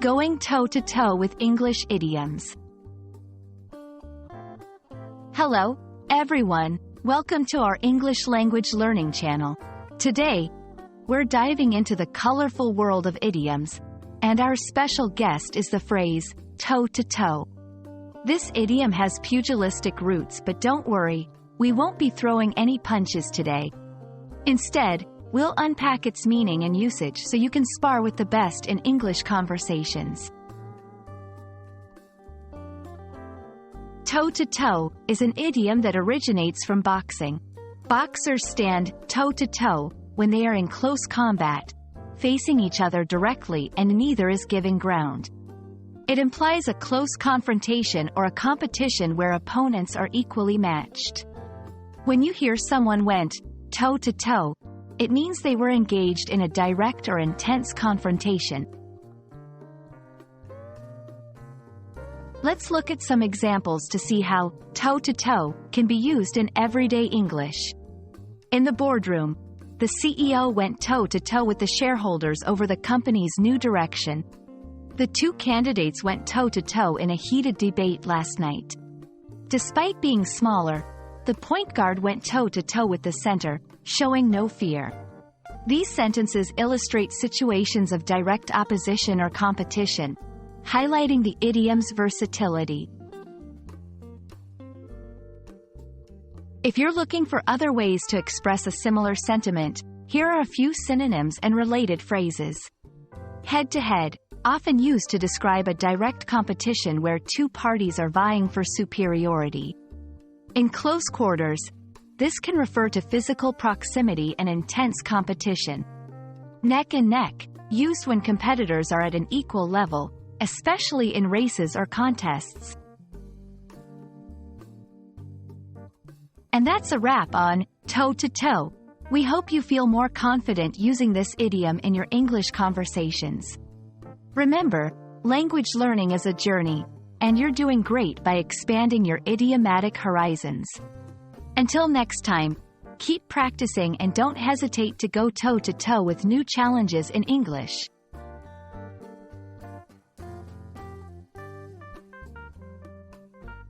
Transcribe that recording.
Going toe-to-toe with English idioms. Hello, everyone. Welcome to our English language learning channel. Today, we're diving into the colorful world of idioms, and our special guest is the phrase, toe-to-toe. This idiom has pugilistic roots, but don't worry, we won't be throwing any punches today. Instead, we'll unpack its meaning and usage so you can spar with the best in English conversations. Toe-to-toe is an idiom that originates from boxing. Boxers stand toe-to-toe when they are in close combat, facing each other directly and neither is giving ground. It implies a close confrontation or a competition where opponents are equally matched. When you hear someone went toe-to-toe, it means they were engaged in a direct or intense confrontation. Let's look at some examples to see how toe-to-toe can be used in everyday English. In the boardroom, the CEO went toe-to-toe with the shareholders over the company's new direction. The two candidates went toe-to-toe in a heated debate last night. Despite being smaller, the point guard went toe-to-toe with the center, showing no fear. These sentences illustrate situations of direct opposition or competition, highlighting the idiom's versatility. If you're looking for other ways to express a similar sentiment, here are a few synonyms and related phrases. Head-to-head, often used to describe a direct competition where two parties are vying for superiority. In close quarters, this can refer to physical proximity and intense competition. Neck and neck, used when competitors are at an equal level, especially in races or contests. And that's a wrap on toe-to-toe. We hope you feel more confident using this idiom in your English conversations. Remember, language learning is a journey, and you're doing great by expanding your idiomatic horizons. Until next time, keep practicing and don't hesitate to go toe-to-toe with new challenges in English.